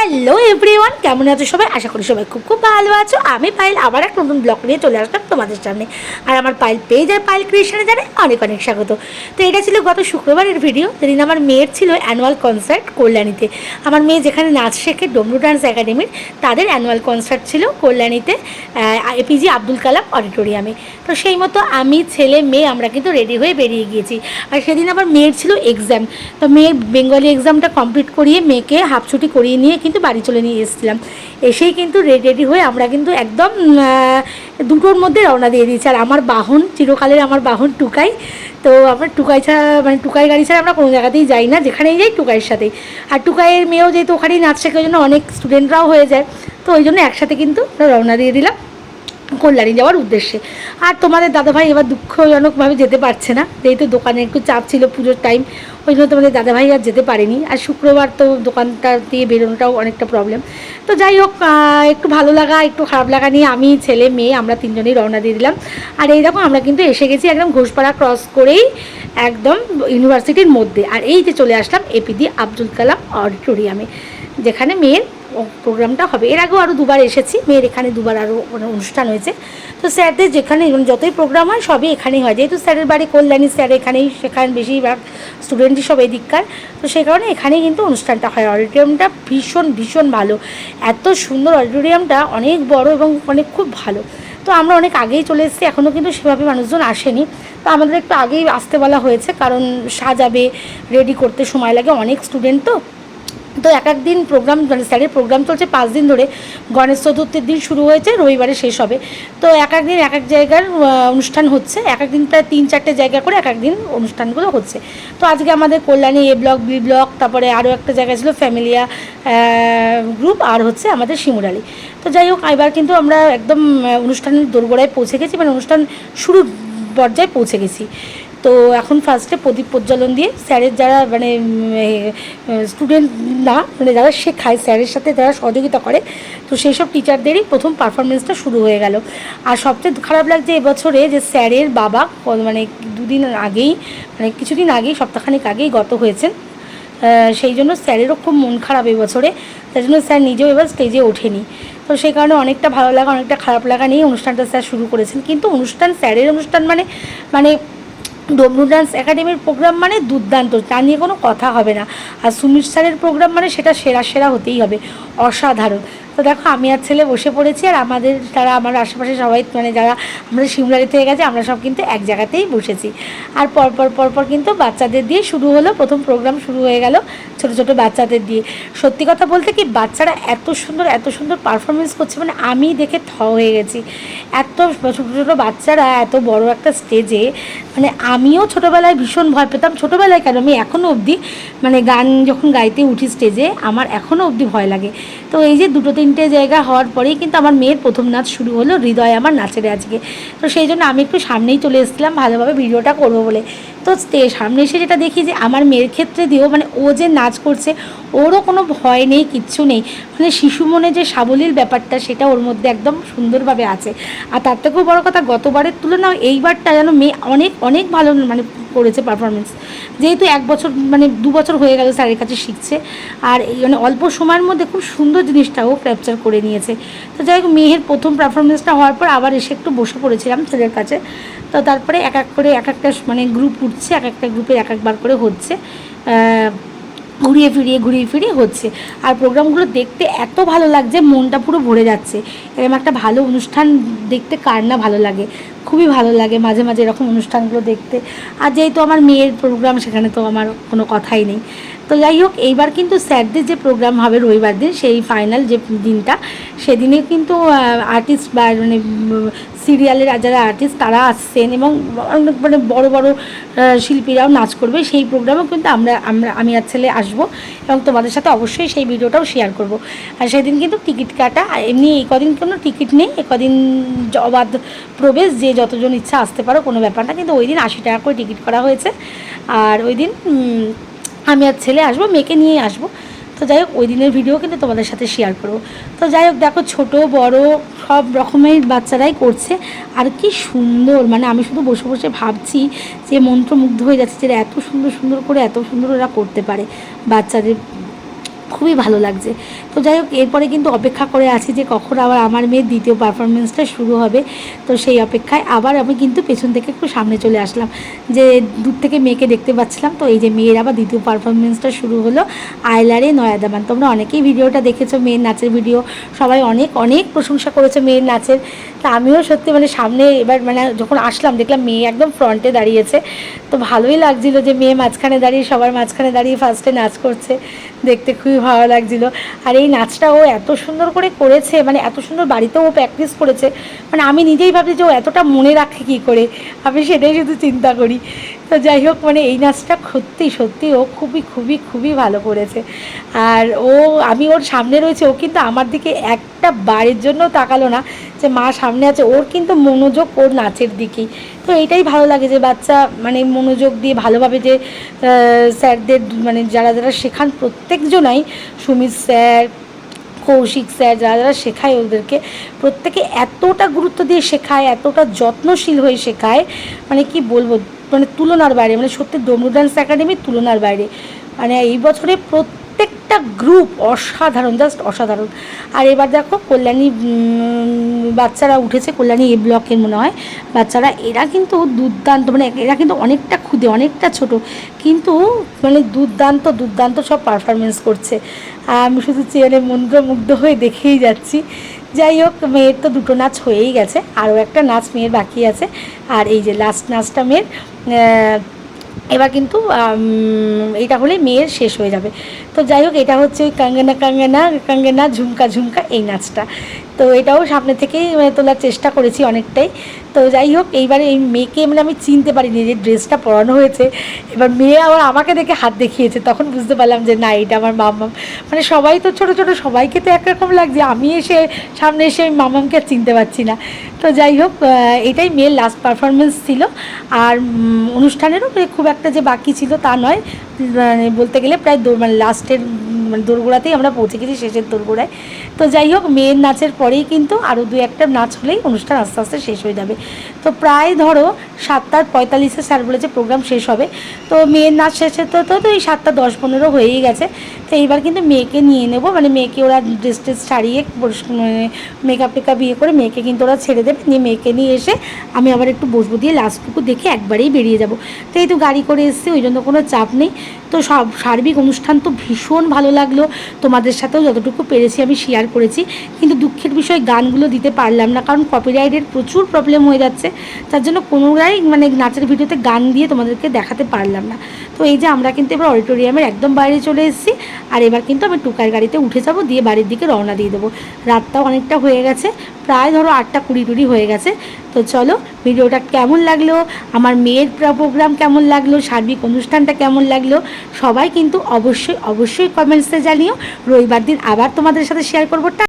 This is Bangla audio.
হ্যালো এভরিওয়ান, কেমন আছো সবাই? আশা করি সবাই খুব খুব ভালো আছো। আমি পায়েল আবার এক নতুন ব্লগ নিয়ে চলে আসলাম তোমাদের সামনে। আর আমার পায়েল পেজ আর পায়েল ক্রিয়েশনে জানে অনেক অনেক স্বাগত। তো এটা ছিল গত শুক্রবারের ভিডিও, যেদিন আমার মেয়ের ছিল অ্যানুয়াল কনসার্ট কল্যাণীতে। আমার মেয়ে যেখানে নাচ শেখে ডমরু ডান্স একাডেমির, তাদের অ্যানুয়াল কনসার্ট ছিল কল্যাণীতে এপিজে আব্দুল কালাম অডিটোরিয়ামে। তো সেই মতো আমি ছেলে মেয়ে আমরা কিন্তু রেডি হয়ে বেরিয়ে গিয়েছি। আর সেদিন আমার মেয়ের ছিল এক্সাম, তো মেয়ের বেঙ্গলি এক্সামটা কমপ্লিট করিয়ে মেয়েকে হাফ ছুটি করিয়ে নিয়ে কিন্তু বাড়ি চলে নিয়ে এসেছিলাম। এসেই কিন্তু রেডি হয়ে আমরা কিন্তু একদম দুটোর মধ্যে রওনা দিয়ে দিয়েছি। আর আমার বাহন চিরকালের আমার বাহন টুকাই, তো আমরা টুকাই ছাড়া মানে টুকাই গাড়ি ছাড়া আমরা কোনো জায়গাতেই যাই না, যেখানেই যাই টুকাইয়ের সাথেই। আর টুকাইয়ের মেয়েও যেহেতু ওখানেই নাচ শেখে, ওই জন্য অনেক স্টুডেন্টরাও হয়ে যায়, তো ওই জন্য একসাথে কিন্তু রওনা দিয়ে দিলাম কল্যাণী যাওয়ার উদ্দেশ্যে। আর তোমাদের দাদাভাই এবার দুঃখজনকভাবে যেতে পারছে না, যেহেতু দোকানে একটু চাপ ছিল পুজোর টাইম, ওই জন্য তোমাদের দাদাভাই আর যেতে পারেনি। আর শুক্রবার তো দোকানটা দিয়ে বেরোনোটাও অনেকটা প্রবলেম। তো যাই হোক, একটু ভালো লাগা একটু খারাপ লাগা নিয়ে আমি ছেলে মেয়ে আমরা তিনজনেই রওনা দিয়ে দিলাম। আর এই দেখো আমরা কিন্তু এসে গেছি একদম ঘোষপাড়া ক্রস করেই একদম ইউনিভার্সিটির মধ্যে। আর এই যে চলে আসলাম এপিজে আব্দুল কালাম অডিটোরিয়ামে, যেখানে মেয়ের প্রোগ্রামটা হবে। এর আগেও আরও দুবার এসেছি, মেয়ের এখানে দুবার আরও অনুষ্ঠান হয়েছে। তো স্যারদের যেখানে যতই প্রোগ্রাম হয় সবই এখানেই হয়, যেহেতু স্যারের বাড়ি কল্যাণী, স্যার এখানেই শেখান, বেশিরভাগ স্টুডেন্টই সব এদিককার, তো সেই কারণে এখানেই কিন্তু অনুষ্ঠানটা হয়। অডিটোরিয়ামটা ভীষণ ভীষণ ভালো, এত সুন্দর অডিটোরিয়ামটা, অনেক বড় এবং অনেক খুব ভালো। তো আমরা অনেক আগেই চলে এসেছি, এখনও কিন্তু সেভাবে মানুষজন আসেনি। তো আমাদের একটু আগেই আসতে বলা হয়েছে, কারণ সাজাবে, রেডি করতে সময় লাগে, অনেক স্টুডেন্ট তো এক এক দিন প্রোগ্রাম, মানে স্যারের প্রোগ্রাম চলছে 5 দিন ধরে। গণেশ চতুর্থীর দিন শুরু হয়েছে, রবিবারে শেষ হবে। তো এক এক দিন এক এক জায়গার অনুষ্ঠান হচ্ছে, এক এক দিন প্রায় 3-4টে জায়গা করে এক এক দিন অনুষ্ঠানগুলো হচ্ছে। তো আজকে আমাদের কল্যাণী এ ব্লক, বি ব্লক, তারপরে আরও একটা জায়গা ছিল ফ্যামিলিয়া গ্রুপ, আর হচ্ছে আমাদের শিমুরালি। তো যাই হোক, এবার কিন্তু আমরা একদম অনুষ্ঠানের দোরগোড়ায় পৌঁছে গেছি, মানে অনুষ্ঠান শুরুর পর্যায়ে পৌঁছে গেছি। তো এখন ফার্স্টে প্রদীপ প্রজ্বলন দিয়ে স্যারের যারা মানে স্টুডেন্ট না, মানে যারা শেখায় স্যারের সাথে যারা সহযোগিতা করে, তো সেই সব টিচারদেরই প্রথম পারফরমেন্সটা শুরু হয়ে গেল। আর সবচেয়ে খারাপ লাগছে এবছরে যে স্যারের বাবা মানে দুদিন আগেই, মানে কিছুদিন আগেই, সপ্তাহখানেক আগেই গত হয়েছেন। সেই জন্য স্যারেরও খুব মন খারাপ এবছরে, তাই জন্য স্যার নিজেও এবার স্টেজে ওঠেনি। তো সেই কারণে অনেকটা ভালো লাগা অনেকটা খারাপ লাগা নিয়ে অনুষ্ঠানটা স্যার শুরু করেছেন। কিন্তু অনুষ্ঠান, স্যারের অনুষ্ঠান মানে মানে ডমরু ডান্স একাডেমির প্রোগ্রাম মানে দুর্দান্ত, তা নিয়ে কোনো কথা হবে না। আর সুমিত স্যারের প্রোগ্রাম মানে সেটা সেরা সেরা হতেই হবে, অসাধারণ। তো দেখো আমি আর ছেলে বসে পড়েছি, আর আমাদের যারা আমার আশেপাশে সবাই, মানে যারা আমরা শিমলারি থেকে গেছে, আমরা সব কিন্তু এক জায়গাতেই বসেছি। আর পরপর কিন্তু বাচ্চাদের দিয়ে শুরু হলো, প্রথম প্রোগ্রাম শুরু হয়ে গেল ছোটো ছোটো বাচ্চাদের দিয়ে। সত্যি কথা বলতে কি, বাচ্চারা এত সুন্দর পারফরমেন্স করছে, মানে আমি দেখে হয়ে গেছি। এত ছোটো ছোটো বাচ্চারা এত বড় একটা স্টেজে, মানে আমিও ছোটোবেলায় ভীষণ ভয় পেতাম। ছোটোবেলায় কেন, আমি এখনও অবধি মানে গান যখন গাইতে উঠি স্টেজে, আমার এখনও অবধি ভয় লাগে। তো এই যে 2-3টে জায়গা হওয়ার পরেই কিন্তু আমার মেয়ের প্রথম নাচ শুরু হলো, হৃদয় আমার নাচের আজকে। তো সেই জন্য আমি একটু সামনেই চলে এসেছিলাম ভালোভাবে ভিডিওটা করবো বলে। তো সামনে এসে যেটা দেখি যে আমার মেয়ের ক্ষেত্রে দিয়েও, মানে ও যে নাচ করছে, ওরও কোনো ভয় নেই, কিচ্ছু নেই, মানে শিশু মনে যে সাবলীল ব্যাপারটা, সেটা ওর মধ্যে একদম সুন্দরভাবে আছে। আর তার থেকেও বড়ো কথা, গতবারের তুলনায় এইবারটা যেন মেয়ে অনেক অনেক ভালো মানে করেছে পারফরমেন্স। যেহেতু 1 বছর মানে 2 বছর হয়ে গেল স্যারের কাছে শিখছে, আর এই মানে অল্প সময়ের মধ্যে খুব সুন্দর জিনিসটাও ক্যাপচার করে নিয়েছে। তো যাই হোক, মেয়ের প্রথম পারফরমেন্সটা হওয়ার পর আবার এসে একটু বসে পড়েছিলাম ছেলের কাছে। তো তারপরে এক এক করে এক একটা মানে গ্রুপ উঠছে, এক একটা গ্রুপে এক একবার করে হচ্ছে, ঘুরিয়ে ফিরিয়ে হচ্ছে। আর প্রোগ্রামগুলো দেখতে এত ভালো লাগছে, মনটা পুরো ভরে যাচ্ছে। এরকম একটা ভালো অনুষ্ঠান দেখতে কার না ভালো লাগে, খুবই ভালো লাগে মাঝে মাঝে এরকম অনুষ্ঠানগুলো দেখতে। আর যেহেতু আমার মেয়ের প্রোগ্রাম, সেখানে তো আমার কোনো কথাই নেই। তো যাই হোক, এইবার কিন্তু স্যারদের যে প্রোগ্রাম হবে রবিবার দিন, সেই ফাইনাল যে দিনটা, সেদিনে কিন্তু আর্টিস্ট বা মানে সিরিয়ালের যারা আর্টিস্ট তারা আসছেন, এবং অনেক মানে বড় বড় শিল্পীরাও নাচ করবে। সেই প্রোগ্রামেও কিন্তু আমি আর ছেলে আসবো, এবং তোমাদের সাথে অবশ্যই সেই ভিডিওটাও শেয়ার করব। আর সেদিন কিন্তু টিকিট কাটা, এমনি এই কদিন কোনো টিকিট নেই, কদিন অবাধ প্রবেশ, যে যতজন ইচ্ছা আসতে পারো, কোনো ব্যাপার না। কিন্তু ওই দিন 80 টাকা করে টিকিট করা হয়েছে। আর ওই দিন আমি আর ছেলে আসবো, মেয়েকে নিয়ে আসবো। তো যাই হোক, ওই দিনের ভিডিও কিন্তু তোমাদের সাথে শেয়ার করবো। তো যাই হোক, দেখো ছোট বড় সব রকমের বাচ্চারাই করছে, আর কি সুন্দর, মানে আমি শুধু বসে বসে ভাবছি যে মন্ত্রমুগ্ধ হয়ে যাচ্ছে যে এত সুন্দর করে এত সুন্দর ওরা করতে পারে বাচ্চাদের, খুবই ভালো লাগছে। তো যাই হোক, এরপরে কিন্তু অপেক্ষা করে আছি যে কখন আবার আমার মেয়ের দ্বিতীয় পারফরমেন্সটা শুরু হবে। তো সেই অপেক্ষায় আবার আমি কিন্তু পেছন থেকে একটু সামনে চলে আসলাম, যে দূর থেকে মেয়েকে দেখতে পাচ্ছিলাম। তো এই যে মেয়ের আবার দ্বিতীয় পারফরমেন্সটা শুরু হলো, আয়লারে নয়াদামান। তোমরা অনেকেই ভিডিওটা দেখেছো, মেয়ের নাচের ভিডিও, সবাই অনেক অনেক প্রশংসা করেছে মেয়ের নাচের। তা আমিও সত্যি মানে সামনে এবার মানে যখন আসলাম দেখলাম মেয়ে একদম ফ্রন্টে দাঁড়িয়েছে। তো ভালোই লাগছিলো যে মেয়ে মাঝখানে দাঁড়িয়ে, সবার মাঝখানে দাঁড়িয়ে ফার্স্টে নাচ করছে, দেখতে খুবই ভালো লাগছিলো। আর এই নাচটা ও এত সুন্দর করে করেছে, মানে এত সুন্দর বাড়িতেও ও প্র্যাকটিস করেছে, মানে আমি নিজেই ভাবছি যে ও এতটা মনে রাখে কী করে, আমি সেটাই শুধু চিন্তা করি। তো যাই হোক, মানে এই নাচটা সত্যি সত্যি ও খুবই খুবই খুবই ভালো করেছে। আর আমি ওর সামনে রয়েছে, ও কিন্তু আমার দিকে একটা বারের জন্য তাকালো না যে মা সামনে আছে, ওর কিন্তু মনোযোগ ওর নাচের দিকেই। তো এইটাই ভালো লাগে যে বাচ্চা মানে মনোযোগ দিয়ে ভালোভাবে, যে স্যারদের মানে যারা যারা শেখান প্রত্যেকজনাই, সুমিত স্যার, কৌশিক স্যার, যারা যারা শেখায় ওদেরকে প্রত্যেকে এতটা গুরুত্ব দিয়ে শেখায়, এতটা যত্নশীল হয়ে শেখায়, মানে কি বলবো, মানে তুলনার বাইরে, মানে সত্যি ডমরু ডান্স একাডেমি তুলনার বাইরে। মানে এই বছরে প্রত্যেকটা গ্রুপ অসাধারণ, জাস্ট অসাধারণ। আর এবার দেখো কল্যাণী বাচ্চারা উঠেছে, কল্যাণী এ ব্লকের মনে হয় বাচ্চারা, এরা কিন্তু দুর্দান্ত, মানে এরা কিন্তু অনেকটা ক্ষুদে, অনেকটা ছোট, কিন্তু মানে দুর্দান্ত দুর্দান্ত সব পারফরমেন্স করছে। আমি শুধু চেয়ারে মন্ত্রমুগ্ধ হয়ে দেখেই যাচ্ছি। যাই হোক, মেয়ের তো দুটো নাচ হয়েই গেছে, আরও একটা নাচ মেয়ের বাকি আছে। আর এই যে লাস্ট নাচটা মেয়ের, এবার কিন্তু এটা হলে মেয়ের শেষ হয়ে যাবে। তো যাই হোক, এটা হচ্ছে ওই কাঙ্গনা কাঙ্গনা কাঙ্গনা ঝুমকা ঝুমকা এই নাচটা। তো এটাও সামনে থেকেই তোলার চেষ্টা করেছি অনেকটাই। তো যাই হোক, এইবারে এই মেয়েকে মানে আমি চিনতে পারিনি, যে ড্রেসটা পরানো হয়েছে, এবার মেয়ে আবার আমাকে দেখে হাত দেখিয়েছে, তখন বুঝতে পারলাম যে না, এটা আমার মাম্মাম। মানে সবাই তো ছোটো ছোটো, সবাইকে তো একরকম লাগছে, আমি এসে সামনে এসে আমি মাম্মামকে আর চিনতে পারছি না। তো যাই হোক, এটাই মেয়ের লাস্ট পারফরমেন্স ছিল। আর অনুষ্ঠানেরও খুব একটা যে বাকি ছিল তা নয়, মানে বলতে গেলে প্রায় মানে লাস্টের মানে দোরগোড়াতেই আমরা পৌঁছে গেছি, শেষের দোরগোড়ায়। তো যাই হোক, মেয়ের নাচের পরেই কিন্তু আরও দু একটা নাচ হলেই অনুষ্ঠান আস্তে আস্তে শেষ হয়ে যাবে। তো প্রায় ধরো 7:45 স্যার বলেছে প্রোগ্রাম শেষ হবে। তো মেয়ের নাচ শেষ হতে তো এই 7:10-15 হয়েই গেছে। তো এইবার কিন্তু মেয়েকে নিয়ে নেবো, মানে মেয়েকে ওরা ড্রেস ট্রেস ছাড়িয়ে মানে মেকআপ টেকআপ ইয়ে করে মেয়েকে কিন্তু ওরা ছেড়ে দেবে, নিয়ে মেয়েকে নিয়ে এসে আমি আবার একটু বসবো, দিয়ে লাস্টটুকু দেখে একবারেই বেরিয়ে যাব। তো এই তো গাড়ি করে এসেছি, ওই জন্য কোনো চাপ নেই। তো সব সার্বিক অনুষ্ঠান তো ভীষণ ভালো লাগলো, তোমাদের সাথেও যতটুকু পেরেছি আমি শেয়ার করেছি। কিন্তু দুঃখের বিষয় গানগুলো দিতে পারলাম না, কারণ কপিরাইটের প্রচুর প্রবলেম হয়ে যাচ্ছে, তার জন্য কোনোটাই মানে নাচের ভিডিওতে গান দিয়ে তোমাদেরকে দেখাতে পারলাম না। তো এই যে আমরা কিন্তু এবার অডিটোরিয়ামের একদম বাইরে চলে এসেছি, আর এবার কিন্তু আমি টুকার গাড়িতে উঠে যাবো, দিয়ে বাড়ির দিকে রওনা দিয়ে দেবো। রাতটাও অনেকটা হয়ে গেছে, প্রায় ধরো 8:20 হয়ে গেছে। তো চলো, ভিডিওটা কেমন লাগলো, আমার মেয়ের প্রোগ্রাম কেমন লাগলো, সার্বিক অনুষ্ঠানটা কেমন লাগলো, সবাই কিন্তু অবশ্যই অবশ্যই কমেন্টসে জানিও। রবিবার দিন আবার তোমাদের সাথে শেয়ার করবো।